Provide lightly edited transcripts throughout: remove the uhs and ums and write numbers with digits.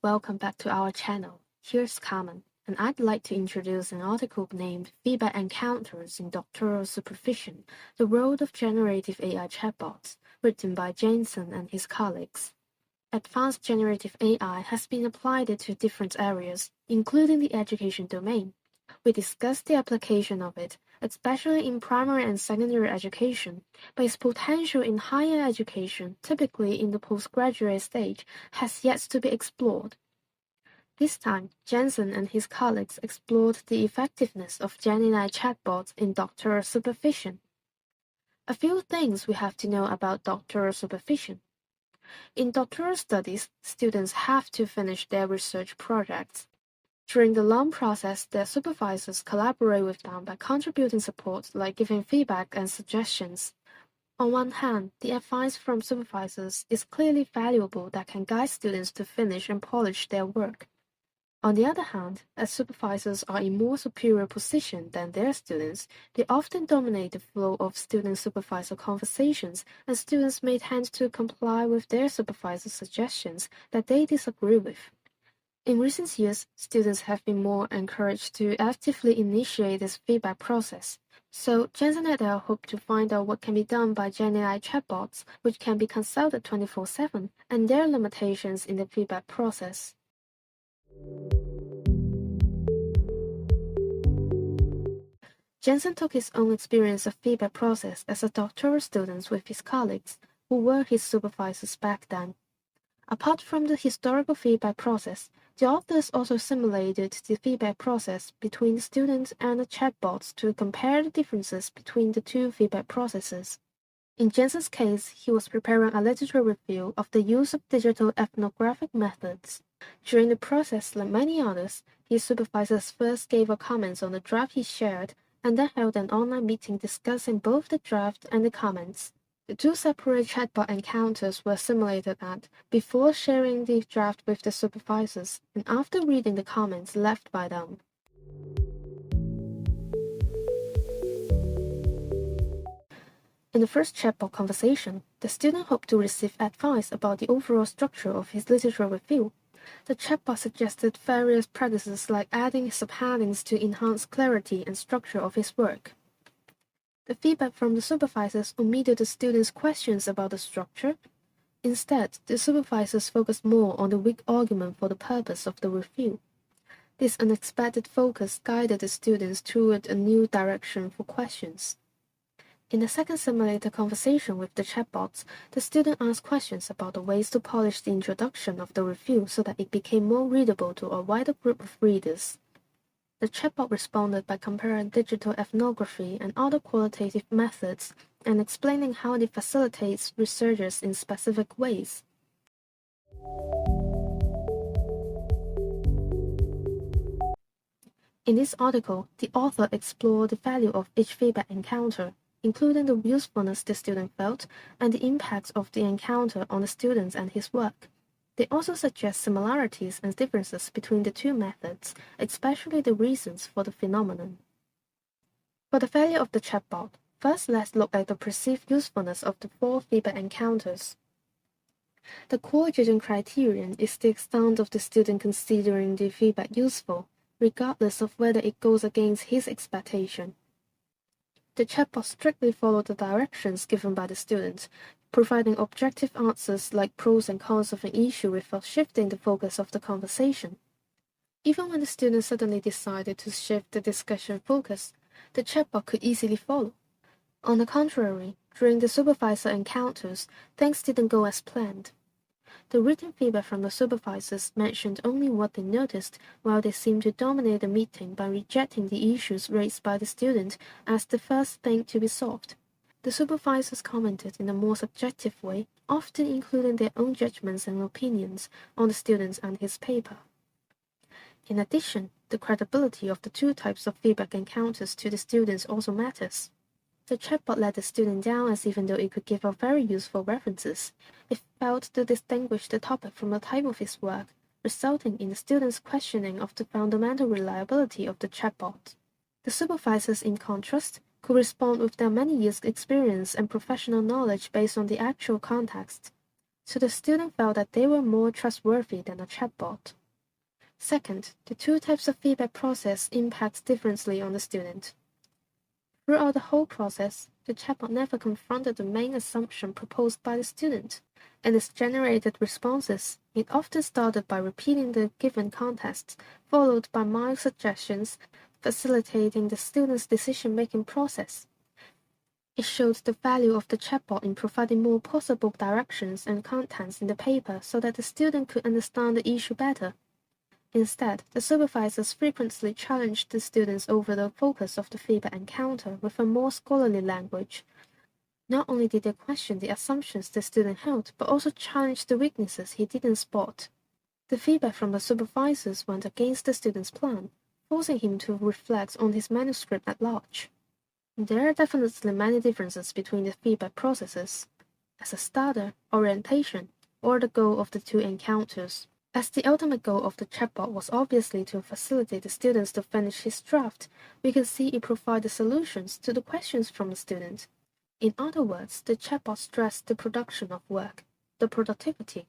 welcome back to our channel. Here's Carmen, and I'd like to introduce an article named Feedback Encounters in Doctoral Supervision, the Role of Generative AI Chatbots, written by Jensen and his colleagues. Advanced generative AI has been applied to different areas, including the education domain. We discussed the application of it, especially in primary and secondary education, but its potential in higher education, typically in the postgraduate stage, has yet to be explored. This time, Jensen and his colleagues explored the effectiveness of GenAI chatbots in doctoral supervision. A few things we have to know about doctoral supervision. In doctoral studies, students have to finish their research projects. During the long process, their supervisors collaborate with them by contributing support like giving feedback and suggestions. On one hand, the advice from supervisors is clearly valuable that can guide students to finish and polish their work. On the other hand, as supervisors are in more superior position than their students, they often dominate the flow of student-supervisor conversations, and students may tend to comply with their supervisor's suggestions that they disagree with. In recent years, students have been more encouraged to actively initiate this feedback process. So, Jensen et al. Hope to find out what can be done by GenAI chatbots, which can be consulted 24/7, and their limitations in the feedback process. Jensen took his own experience of feedback process as a doctoral student with his colleagues, who were his supervisors back then. Apart from the historical feedback process, the authors also simulated the feedback process between the students and the chatbots to compare the differences between the two feedback processes. In Jensen's case, he was preparing a literature review of the use of digital ethnographic methods. During the process, like many others, his supervisors first gave comments on the draft he shared, and then held an online meeting discussing both the draft and the comments. The two separate chatbot encounters were simulated before sharing the draft with the supervisors and after reading the comments left by them. In the first chatbot conversation, the student hoped to receive advice about the overall structure of his literature review. The chatbot suggested various practices like adding subheadings to enhance clarity and structure of his work. The feedback from the supervisors omitted the students' questions about the structure. Instead, the supervisors focused more on the weak argument for the purpose of the review. This unexpected focus guided the students toward a new direction for questions. In the second simulated conversation with the chatbots, the student asked questions about the ways to polish the introduction of the review so that it became more readable to a wider group of readers. The chatbot responded by comparing digital ethnography and other qualitative methods and explaining how it facilitates researchers in specific ways. In this article, the author explored the value of each feedback encounter, including the usefulness the student felt and the impact of the encounter on the student and his work. They also suggest similarities and differences between the two methods, especially the reasons for the phenomenon. For the value of the chatbot, first let's look at the perceived usefulness of the 4 feedback encounters. The core judging criterion is the extent of the student considering the feedback useful, regardless of whether it goes against his expectation. The chatbot strictly followed the directions given by the student, providing objective answers like pros and cons of an issue without shifting the focus of the conversation. Even when the student suddenly decided to shift the discussion focus, the chatbot could easily follow. On the contrary, during the supervisor encounters, things didn't go as planned. The written feedback from the supervisors mentioned only what they noticed, while they seemed to dominate the meeting by rejecting the issues raised by the student as the first thing to be solved. The supervisors commented in a more subjective way, often including their own judgments and opinions on the student and his paper. In addition, the credibility of the two types of feedback encounters to the students also matters. The chatbot let the student down as even though it could give out very useful references. It failed to distinguish the topic from the type of his work, resulting in the student's questioning of the fundamental reliability of the chatbot. The supervisors, in contrast, could respond with their many years' experience and professional knowledge based on the actual context. so the student felt that they were more trustworthy than a chatbot. Second, the two types of feedback process impact differently on the student. Throughout the whole process, the chatbot never confronted the main assumption proposed by the student. In its generated responses, it often started by repeating the given context, followed by mild suggestions, facilitating the student's decision-making process. It showed the value of the chatbot in providing more possible directions and contents in the paper so that the student could understand the issue better. Instead, the supervisors frequently challenged the students over the focus of the feedback encounter with a more scholarly language. Not only did they question the assumptions the student held, but also challenged the weaknesses he didn't spot. The feedback from the supervisors went against the student's plan, forcing him to reflect on his manuscript at large. There are definitely many differences between the feedback processes, as a starter, orientation, or the goal of the two encounters. As the ultimate goal of the chatbot was obviously to facilitate the students to finish his draft, we can see it provided solutions to the questions from the student. In other words, the chatbot stressed the production of work, the productivity.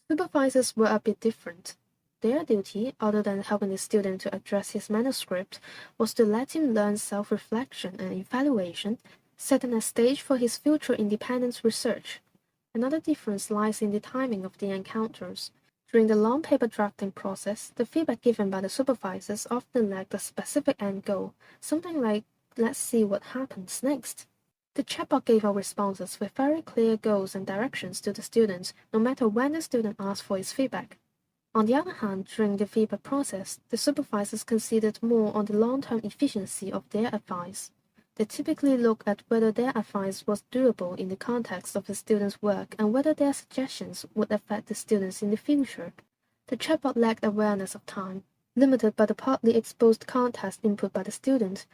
The supervisors were a bit different. Their duty, other than helping the student to address his manuscript, was to let him learn self-reflection and evaluation, setting a stage for his future independent research. Another difference lies in the timing of the encounters. During the long paper drafting process, the feedback given by the supervisors often lacked a specific end goal, something like, "Let's see what happens next." The chatbot gave out responses with very clear goals and directions to the students, no matter when the student asked for his feedback. On the other hand, during the feedback process, the supervisors considered more on the long-term efficiency of their advice. They typically look at whether their advice was doable in the context of the student's work and whether their suggestions would affect the students in the future. The chatbot lacked awareness of time. Limited by the partly exposed context input by the student,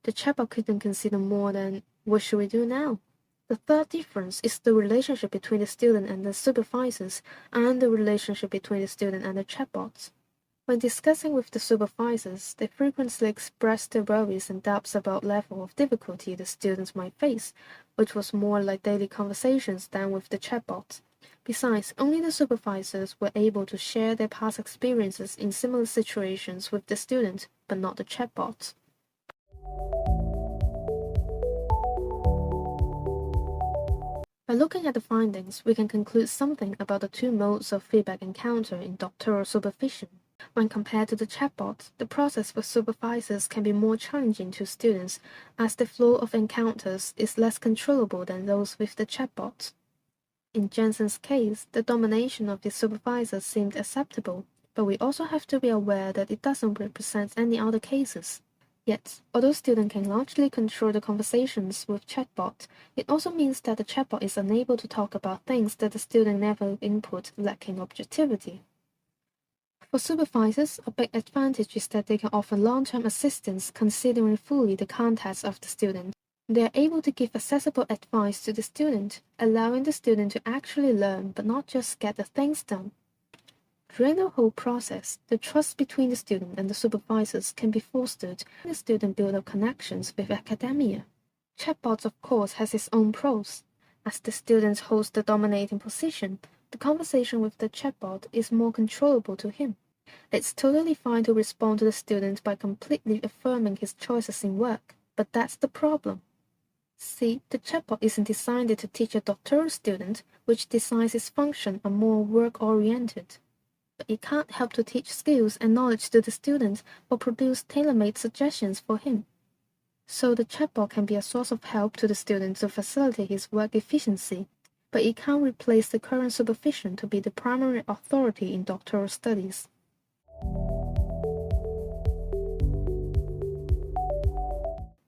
the chatbot couldn't consider more than, "What should we do now?" The third difference is the relationship between the student and the supervisors, and the relationship between the student and the chatbots. When discussing with the supervisors, they frequently expressed their worries and doubts about the level of difficulty the students might face, which was more like daily conversations than with the chatbots. Besides, only the supervisors were able to share their past experiences in similar situations with the student, but not the chatbots. By looking at the findings, we can conclude something about the two modes of feedback encounter in doctoral supervision. When compared to the chatbot, the process with supervisors can be more challenging to students, as the flow of encounters is less controllable than those with the chatbot. In Jensen's case, the domination of the supervisors seemed acceptable, but we also have to be aware that it doesn't represent any other cases. Yet, although students can largely control the conversations with chatbot, it also means that the chatbot is unable to talk about things that the student never input, lacking objectivity. For supervisors, a big advantage is that they can offer long-term assistance considering fully the context of the student. They are able to give accessible advice to the student, allowing the student to actually learn but not just get the things done. During the whole process, the trust between the student and the supervisors can be fostered, and the student build up connections with academia. Chatbots, of course, has its own pros. As the student holds the dominating position, the conversation with the chatbot is more controllable to him. It's totally fine to respond to the student by completely affirming his choices in work, but that's the problem. See, the chatbot isn't designed to teach a doctoral student, which designs its function are more work-oriented. But it can't help to teach skills and knowledge to the student or produce tailor-made suggestions for him. So the chatbot can be a source of help to the student to facilitate his work efficiency, but it can't replace the current supervision to be the primary authority in doctoral studies.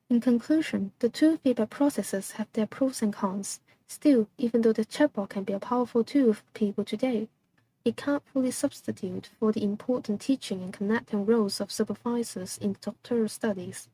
In conclusion, the two feedback processes have their pros and cons. Still, even though the chatbot can be a powerful tool for people today, it can't fully substitute for the important teaching and connecting roles of supervisors in doctoral studies.